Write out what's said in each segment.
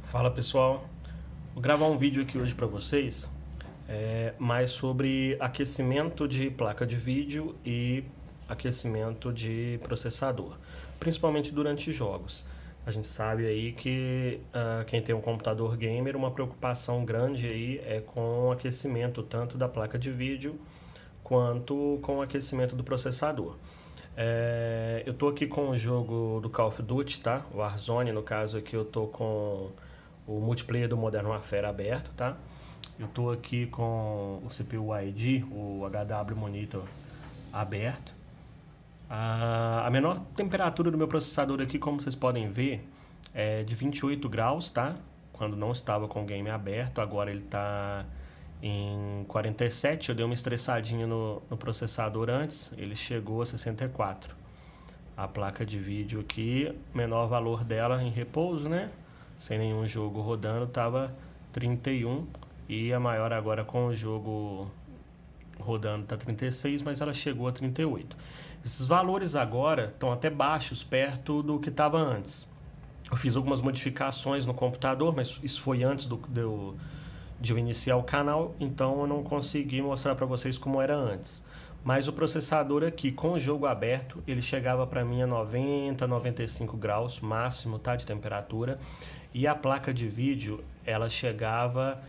Fala pessoal, vou gravar um vídeo aqui hoje para vocês mais sobre aquecimento de placa de vídeo e aquecimento de processador, principalmente durante jogos. A gente sabe aí que quem tem um computador gamer, uma preocupação grande aí é com o aquecimento tanto da placa de vídeo quanto com o aquecimento do processador. Eu tô aqui com o jogo do Call of Duty, tá? O Warzone, no caso aqui eu tô com o multiplayer do Modern Warfare aberto, tá? Eu tô aqui com o CPU ID, o HW Monitor aberto. A menor temperatura do meu processador aqui, como vocês podem ver, é de 28 graus, tá? Quando não estava com o game aberto, agora ele tá em 47. Eu dei uma estressadinha no processador antes, ele chegou a 64. A placa de vídeo aqui, menor valor dela em repouso, né? Sem nenhum jogo rodando, tava 31, e a maior agora com o jogo rodando tá 36, mas ela chegou a 38. Esses valores agora estão até baixos, perto do que estava antes. Eu fiz algumas modificações no computador, mas isso foi antes de eu iniciar o canal, então eu não consegui mostrar para vocês como era antes. Mas o processador aqui, com o jogo aberto, ele chegava para mim a 90, 95 graus máximo, tá, de temperatura. E a placa de vídeo, ela chegava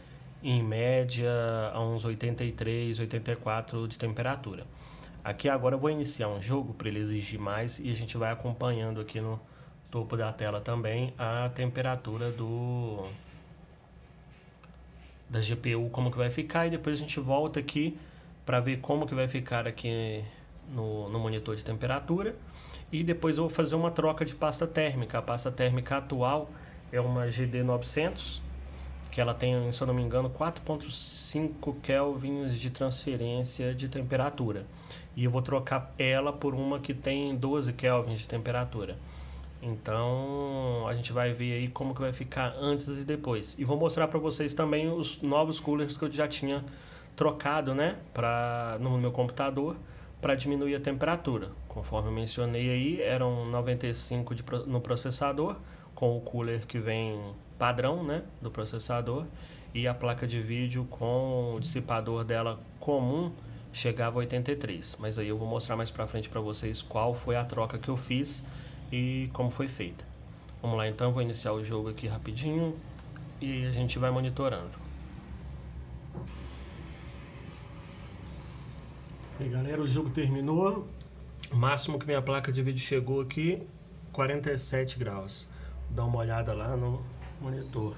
em média a uns 83, 84 de temperatura. Aqui agora eu vou iniciar um jogo para ele exigir mais e a gente vai acompanhando aqui no topo da tela também a temperatura da GPU, como que vai ficar, e depois a gente volta aqui para ver como que vai ficar aqui no monitor de temperatura. E depois eu vou fazer uma troca de pasta térmica. A pasta térmica atual é uma GD900, que ela tem, se eu não me engano, 4.5 kelvins de transferência de temperatura. E eu vou trocar ela por uma que tem 12 kelvins de temperatura. Então a gente vai ver aí como que vai ficar antes e depois. E vou mostrar para vocês também os novos coolers que eu já tinha trocado, né, no meu computador, para diminuir a temperatura. Conforme eu mencionei aí, eram 95 no processador, com o cooler que vem padrão, né, do processador, e a placa de vídeo com o dissipador dela comum chegava a 83. Mas aí eu vou mostrar mais para frente para vocês qual foi a troca que eu fiz e como foi feita. Vamos lá, então eu vou iniciar o jogo aqui rapidinho e a gente vai monitorando. E galera, o jogo terminou. O máximo que minha placa de vídeo chegou aqui, 47 graus. Dá uma olhada lá no monitor.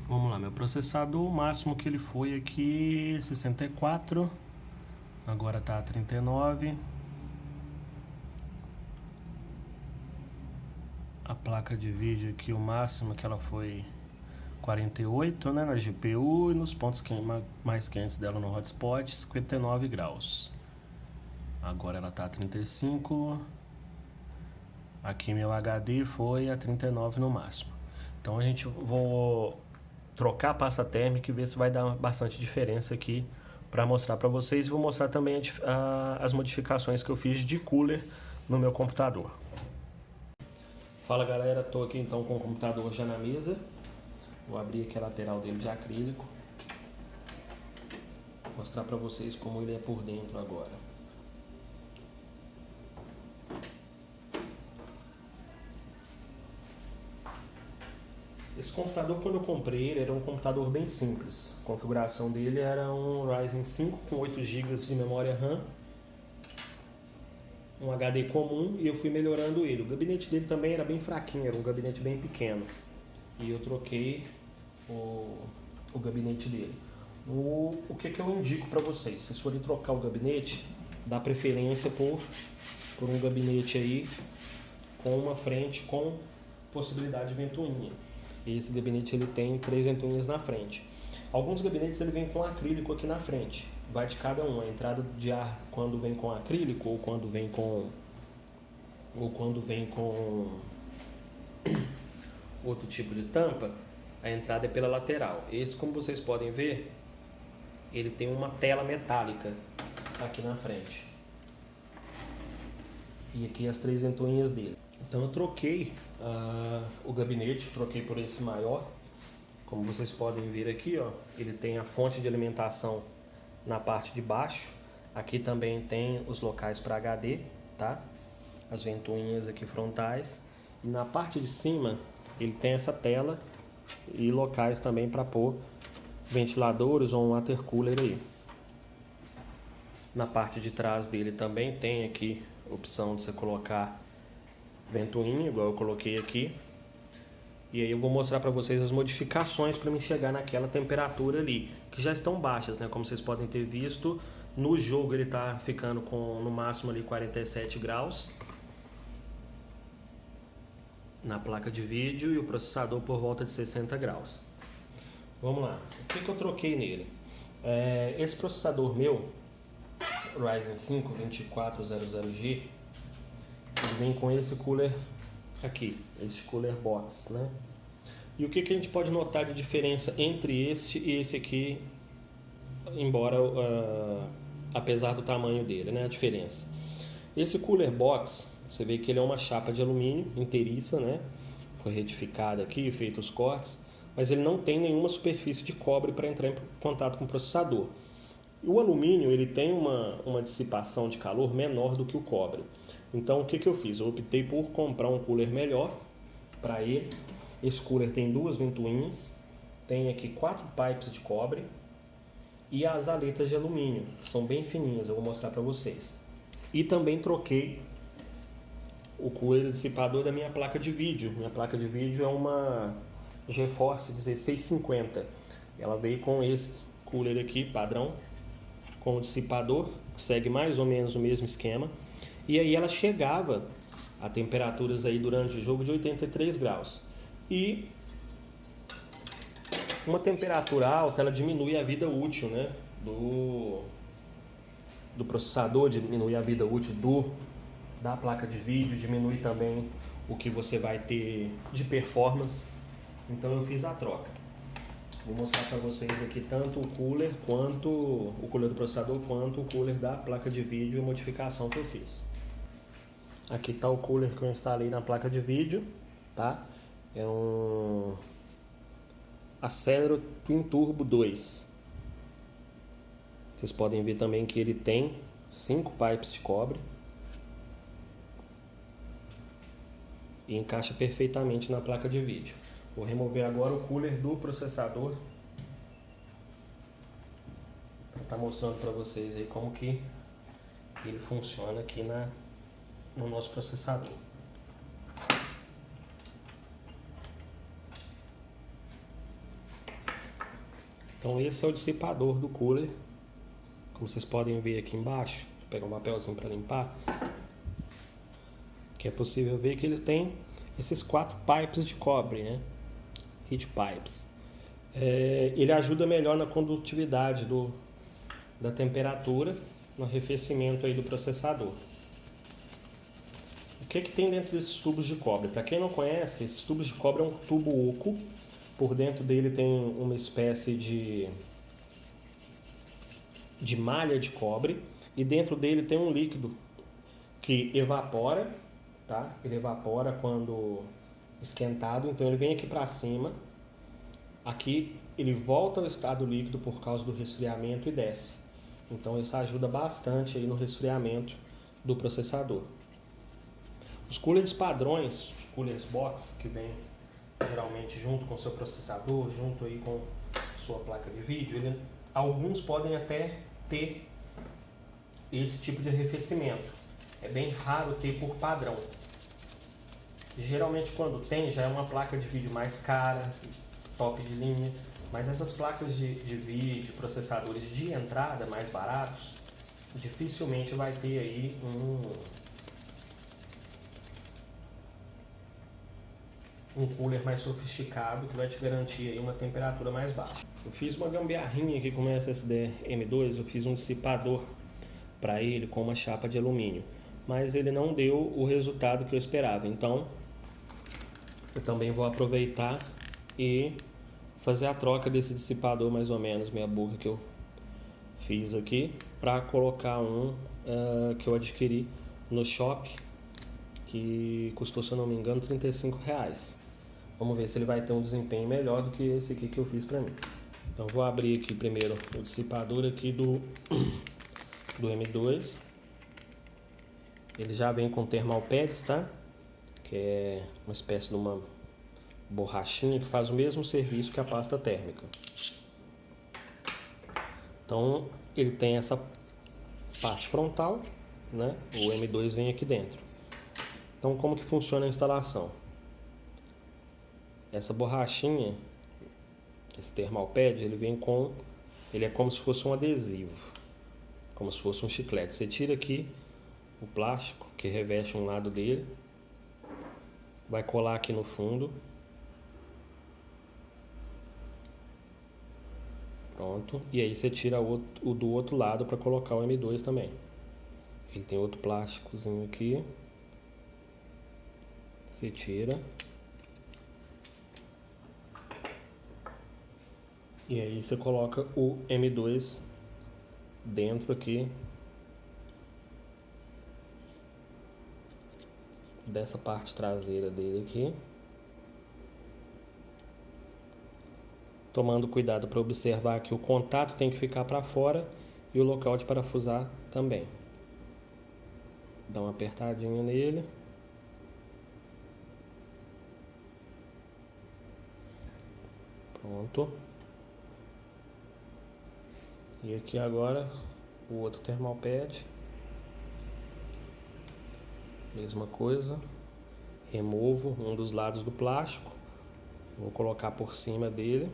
Vamos lá, meu processador, o máximo que ele foi aqui, 64. Agora tá 39. A placa de vídeo aqui, o máximo que ela foi 48, né, na GPU, e nos pontos mais quentes dela no hotspot, 59 graus. Agora ela tá a 35. Aqui meu HD foi a 39 no máximo. Então a gente vou trocar a pasta térmica e ver se vai dar bastante diferença aqui para mostrar para vocês. E vou mostrar também as modificações que eu fiz de cooler no meu computador. Fala galera, tô aqui então com o computador já na mesa. Vou abrir aqui a lateral dele de acrílico. Vou mostrar para vocês como ele é por dentro agora. Esse computador, quando eu comprei ele, era um computador bem simples. A configuração dele era um Ryzen 5 com 8 GB de memória RAM, um HD comum, e eu fui melhorando ele. O gabinete dele também era bem fraquinho, era um gabinete bem pequeno. E eu troquei o gabinete dele. O que eu indico para vocês? Se vocês forem trocar o gabinete, dá preferência por um gabinete aí com uma frente com possibilidade de ventoinha. Esse gabinete ele tem 3 ventoinhas na frente. Alguns gabinetes ele vem com acrílico aqui na frente. Vai de cada um. A entrada de ar quando vem com acrílico ou quando vem com outro tipo de tampa, a entrada é pela lateral. Esse, como vocês podem ver, ele tem uma tela metálica aqui na frente. e aqui as 3 ventoinhas dele. Então eu troquei o gabinete, troquei por esse maior. Como vocês podem ver aqui, ó, ele tem a fonte de alimentação na parte de baixo. Aqui também tem os locais para HD, tá? As ventoinhas aqui frontais. E na parte de cima ele tem essa tela e locais também para pôr ventiladores ou um water cooler aí. Na parte de trás dele também tem aqui a opção de você colocar ventoinha, igual eu coloquei aqui. E aí eu vou mostrar para vocês as modificações para me chegar naquela temperatura ali, que já estão baixas, né? Como vocês podem ter visto, no jogo ele está ficando com no máximo ali 47 graus na placa de vídeo e o processador por volta de 60 graus. Vamos lá, o que eu troquei nele? Esse processador meu, Ryzen 5 2400G, ele vem com esse cooler aqui, esse cooler box, né? E o que a gente pode notar de diferença entre este e esse aqui, embora apesar do tamanho dele, né? A diferença. Esse cooler box, você vê que ele é uma chapa de alumínio inteiriça, né? Foi retificada aqui, feito os cortes, mas ele não tem nenhuma superfície de cobre para entrar em contato com o processador. O alumínio ele tem uma dissipação de calor menor do que o cobre. Então o que eu fiz? Eu optei por comprar um cooler melhor para ele. Esse cooler tem 2 ventoinhas, tem aqui 4 pipes de cobre e as aletas de alumínio, que são bem fininhas, eu vou mostrar para vocês. E também troquei o cooler dissipador da minha placa de vídeo. Minha placa de vídeo é uma GeForce 1650. Ela veio com esse cooler aqui, padrão, com o dissipador, que segue mais ou menos o mesmo esquema. E aí ela chegava a temperaturas aí durante o jogo de 83 graus. E uma temperatura alta, ela diminui a vida útil, né, do processador, diminui a vida útil da placa de vídeo, diminui também o que você vai ter de performance. Então eu fiz a troca. Vou mostrar para vocês aqui tanto o cooler do processador quanto o cooler da placa de vídeo e a modificação que eu fiz. Aqui está o cooler que eu instalei na placa de vídeo, tá? É um Acelero Twin Turbo 2. Vocês podem ver também que ele tem 5 pipes de cobre e encaixa perfeitamente na placa de vídeo. Vou remover agora o cooler do processador para estar mostrando para vocês aí como que ele funciona aqui no nosso processador. Então esse é o dissipador do cooler, como vocês podem ver aqui embaixo. Vou pegar um papelzinho para limpar, que é possível ver que ele tem esses 4 pipes de cobre, né? Heat pipes. Ele ajuda melhor na condutividade da temperatura, no arrefecimento aí do processador. O que tem dentro desses tubos de cobre? Para quem não conhece, esses tubos de cobre é um tubo oco. Por dentro dele tem uma espécie de malha de cobre e dentro dele tem um líquido que evapora, tá? Ele evapora quando esquentado, então ele vem aqui para cima. Aqui ele volta ao estado líquido por causa do resfriamento e desce. Então isso ajuda bastante aí no resfriamento do processador. Os coolers padrões, os coolers box, que vem geralmente junto com o seu processador, junto aí com sua placa de vídeo, alguns podem até ter esse tipo de arrefecimento. É bem raro ter por padrão. Geralmente quando tem, já é uma placa de vídeo mais cara, top de linha, mas essas placas de vídeo, processadores de entrada mais baratos, dificilmente vai ter aí um cooler mais sofisticado que vai te garantir aí uma temperatura mais baixa. Eu fiz uma gambiarrinha aqui com o SSD M2, eu fiz um dissipador para ele com uma chapa de alumínio, mas ele não deu o resultado que eu esperava. Então eu também vou aproveitar e fazer a troca desse dissipador mais ou menos meia boca que eu fiz aqui, para colocar um que eu adquiri no shopping que custou, se eu não me engano, R$35. Vamos ver se ele vai ter um desempenho melhor do que esse aqui que eu fiz pra mim. Então vou abrir aqui primeiro o dissipador aqui do M2. Ele já vem com thermal pads, tá? Que é uma espécie de uma borrachinha que faz o mesmo serviço que a pasta térmica. Então ele tem essa parte frontal, né? O M2 vem aqui dentro. Então como que funciona a instalação? Essa borrachinha, esse thermal pad, ele é como se fosse um adesivo, como se fosse um chiclete. Você tira aqui o plástico que reveste um lado dele, vai colar aqui no fundo. Pronto. E aí você tira o do outro lado para colocar o M2 também. Ele tem outro plásticozinho aqui. Você tira. E aí você coloca o M2 dentro aqui dessa parte traseira dele aqui. Tomando cuidado para observar que o contato tem que ficar para fora e o local de parafusar também. Dá uma apertadinha nele. Pronto. E aqui agora o outro thermal pad. Mesma coisa. Removo um dos lados do plástico. Vou colocar por cima dele.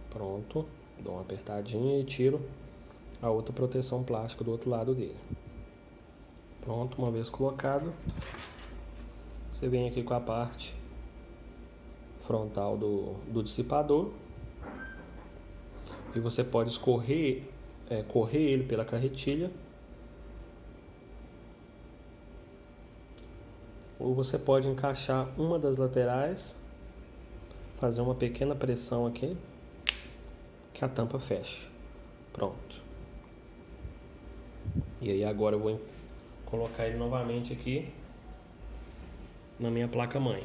Pronto. Dou uma apertadinha e tiro a outra proteção plástica do outro lado dele. Pronto, uma vez colocado, você vem aqui com a parte frontal do dissipador e você pode correr ele pela carretilha, ou você pode encaixar uma das laterais, fazer uma pequena pressão aqui, que a tampa fecha. Pronto. E aí agora eu vou colocar ele novamente aqui na minha placa-mãe.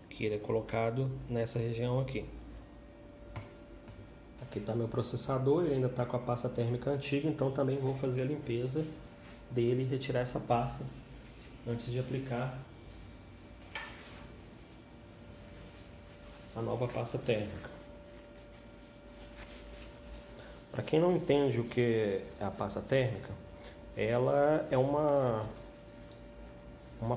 Que ele é colocado nessa região aqui. Aqui está meu processador, ele ainda está com a pasta térmica antiga, então também vou fazer a limpeza dele e retirar essa pasta antes de aplicar a nova pasta térmica. Para quem não entende o que é a pasta térmica, ela é uma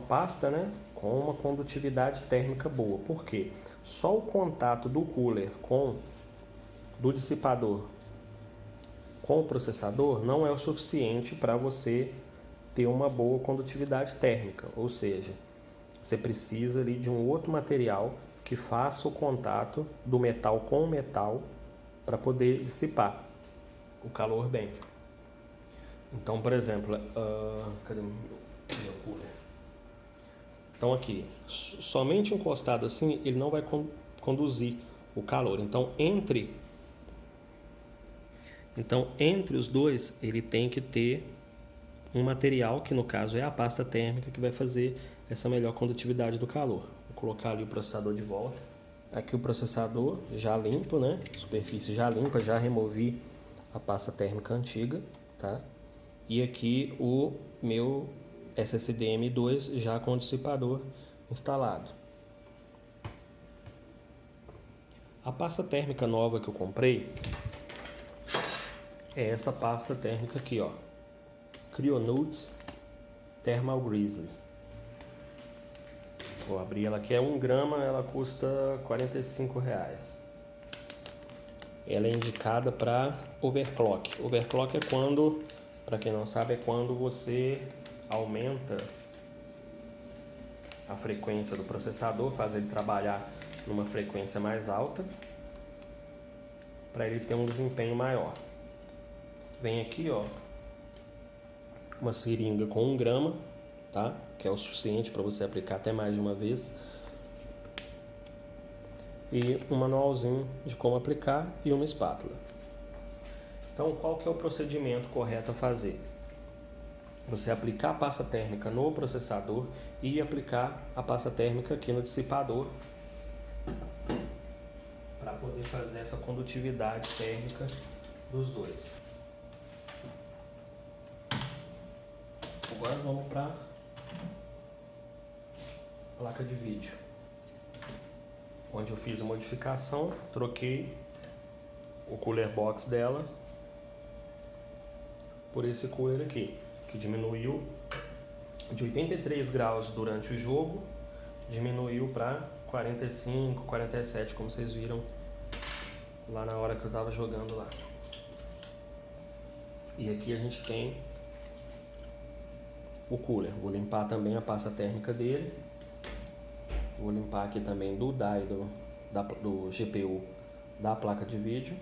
pasta, né, com uma condutividade térmica boa. Por quê? Só o contato do cooler do dissipador com o processador não é o suficiente para você ter uma boa condutividade térmica. Ou seja, você precisa ali de um outro material que faça o contato do metal com o metal para poder dissipar o calor bem. Então, por exemplo, cadê o meu cooler? Então aqui, somente encostado assim, ele não vai conduzir o calor. Então entre os dois, ele tem que ter um material, que no caso é a pasta térmica, que vai fazer essa melhor condutividade do calor. Vou colocar ali o processador de volta. Aqui o processador já limpo, né? Superfície já limpa, já removi a pasta térmica antiga, tá? E aqui o meu SSD M2 já com o dissipador instalado. A pasta térmica nova que eu comprei é esta pasta térmica aqui, ó, Cryonuts Thermal Grizzly. Vou abrir ela aqui, é 1 grama, ela custa R$45. Ela é indicada para overclock. Overclock é quando, para quem não sabe, é quando você aumenta a frequência do processador, faz ele trabalhar numa frequência mais alta, para ele ter um desempenho maior. Vem aqui, ó, uma seringa com 1 grama, tá? Que é o suficiente para você aplicar até mais de uma vez. e um manualzinho de como aplicar e uma espátula. Então, qual que é o procedimento correto a fazer? Você aplicar a pasta térmica no processador e aplicar a pasta térmica aqui no dissipador para poder fazer essa condutividade térmica dos dois. Agora vamos para a placa de vídeo, onde eu fiz a modificação, troquei o cooler box dela por esse cooler aqui, que diminuiu de 83 graus durante o jogo, diminuiu para 45, 47, como vocês viram lá na hora que eu estava jogando lá. E aqui a gente tem o cooler. Vou limpar também a pasta térmica dele. Vou limpar aqui também do die do GPU da placa de vídeo.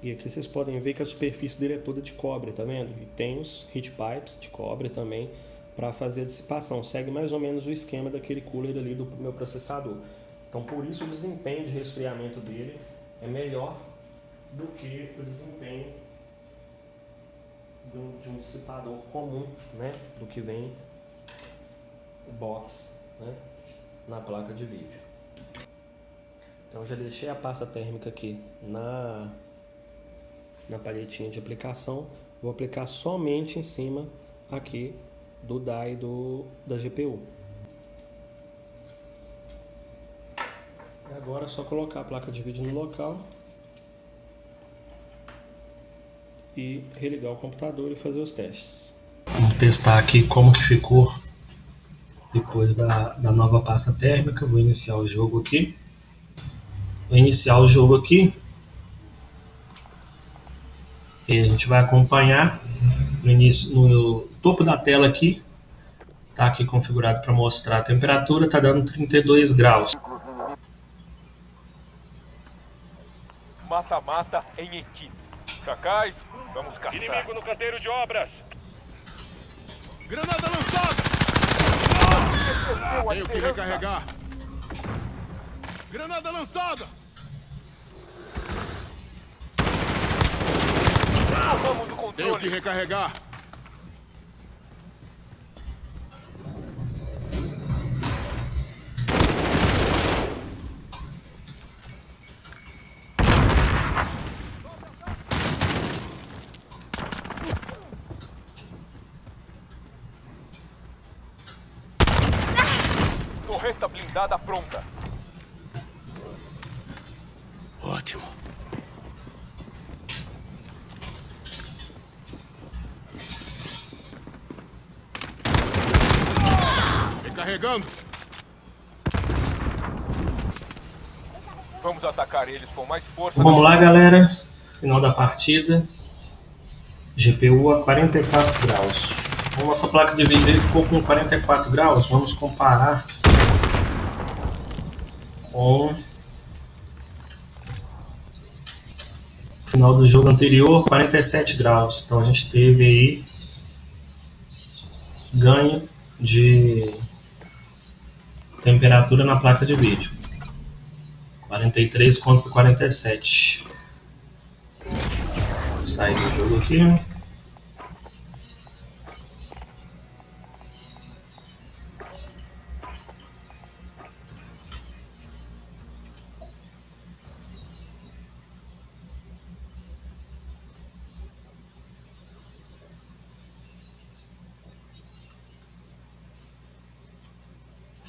E aqui vocês podem ver que a superfície dele é toda de cobre, tá vendo? E tem os heat pipes de cobre também para fazer a dissipação. Segue mais ou menos o esquema daquele cooler ali do meu processador. Então por isso o desempenho de resfriamento dele é melhor do que o desempenho de um dissipador comum, né? Do que vem o box, né? Na placa de vídeo. Então já deixei a pasta térmica aqui na palhetinha de aplicação. Vou aplicar somente em cima aqui do die da GPU. E agora é só colocar a placa de vídeo no local e religar o computador e fazer os testes. Vamos testar aqui como que ficou depois da nova pasta térmica. Vou iniciar o jogo aqui. E a gente vai acompanhar no início, no topo da tela aqui, tá aqui configurado para mostrar a temperatura, tá dando 32 graus. Mata-mata em equipe. Chacais, vamos caçar. Inimigo no canteiro de obras. Granada lançada! Tenho que recarregar. Granada lançada! Tomamos o Tenho que controle. recarregar. Torreta blindada pronta. Ótimo. Recarregando. Vamos atacar eles com mais força. Vamos lá, galera. Final da partida. GPU a 44 graus. A nossa placa de vídeo ficou com 44 graus. Vamos comparar com o final do jogo anterior, 47 graus. Então a gente teve aí ganho de temperatura na placa de vídeo. 43 contra 47. Vou sair do jogo aqui.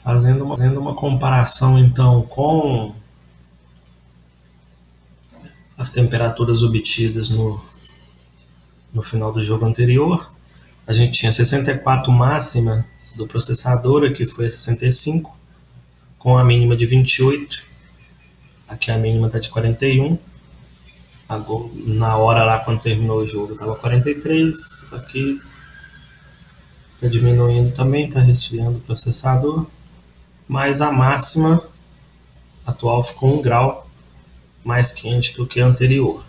Fazendo uma comparação então com as temperaturas obtidas no final do jogo anterior, a gente tinha 64 máxima do processador, aqui foi a 65, com a mínima de 28, aqui a mínima está de 41, agora, na hora lá quando terminou o jogo estava 43, aqui está diminuindo também, está resfriando o processador, mas a máxima atual ficou 1 grau mais quente do que a anterior.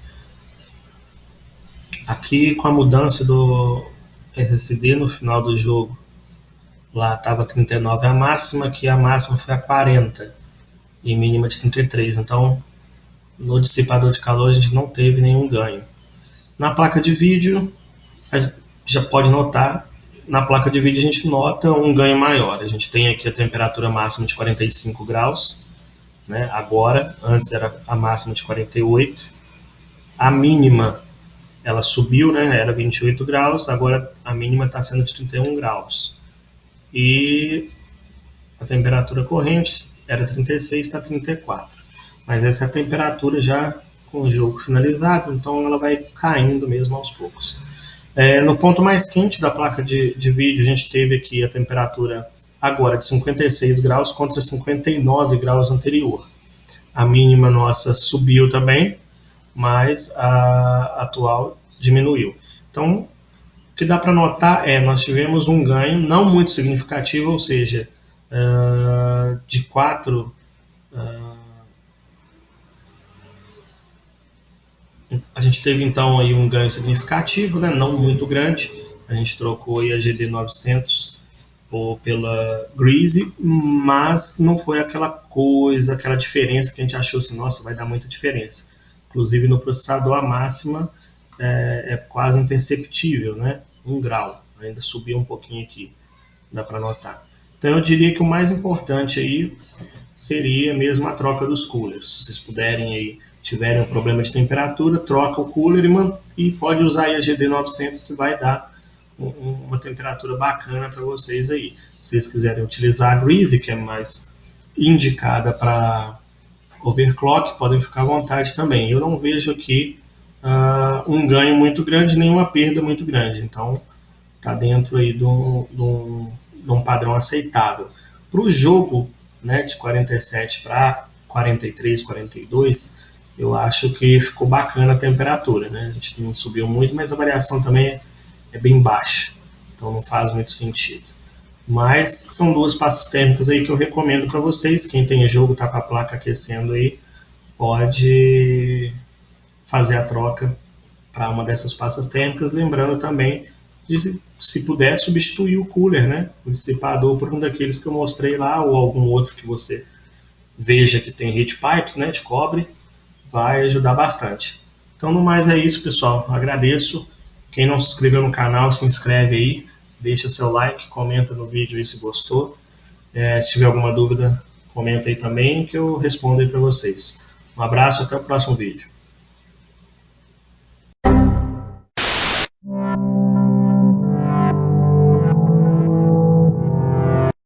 Aqui com a mudança do SSD no final do jogo, lá estava 39 a máxima, aqui a máxima foi a 40. e mínima de 33. Então, no dissipador de calor a gente não teve nenhum ganho. Na placa de vídeo, a gente já pode notar, na placa de vídeo a gente nota um ganho maior. A gente tem aqui a temperatura máxima de 45 graus, né? Agora, antes era a máxima de 48. A mínima, ela subiu, né? Era 28 graus, agora a mínima está sendo de 31 graus. E a temperatura corrente era 36, está 34. Mas essa é a temperatura já com o jogo finalizado, então ela vai caindo mesmo aos poucos. No ponto mais quente da placa de vídeo, a gente teve aqui a temperatura agora de 56 graus contra 59 graus anterior. A mínima nossa subiu também, mas a atual diminuiu. Então, o que dá para notar nós tivemos um ganho não muito significativo, ou seja, de 4... a gente teve então aí um ganho significativo, né? Não muito grande. A gente trocou aí a GD900 pela Grease, mas não foi aquela coisa, aquela diferença que a gente achou assim, nossa, vai dar muita diferença. Inclusive no processador a máxima é quase imperceptível, né? 1 grau, ainda subiu um pouquinho aqui, dá para notar. Então eu diria que o mais importante aí seria mesmo a troca dos coolers. Se vocês puderem aí, tiverem um problema de temperatura, troca o cooler e pode usar aí a GD900 que vai dar uma temperatura bacana para vocês aí. Se vocês quiserem utilizar a Grease, que é mais indicada para overclock, podem ficar à vontade também. Eu não vejo aqui um ganho muito grande, nem uma perda muito grande. Então, está dentro aí de um padrão aceitável. Para o jogo, né, de 47 para 43, 42, eu acho que ficou bacana a temperatura, né? A gente não subiu muito, mas a variação também é bem baixa, então não faz muito sentido. Mas são duas pastas térmicas aí que eu recomendo para vocês. Quem tem jogo, tá com a placa aquecendo aí, pode fazer a troca para uma dessas pastas térmicas, lembrando também de, se puder, substituir o cooler, né? O dissipador por um daqueles que eu mostrei lá, ou algum outro que você veja que tem heat pipes, né, de cobre, vai ajudar bastante. Então, no mais é isso, pessoal. Agradeço. Quem não se inscreveu no canal, se inscreve aí, deixa seu like, comenta no vídeo aí se gostou. Se tiver alguma dúvida, comenta aí também que eu respondo aí para vocês. Um abraço, até o próximo vídeo.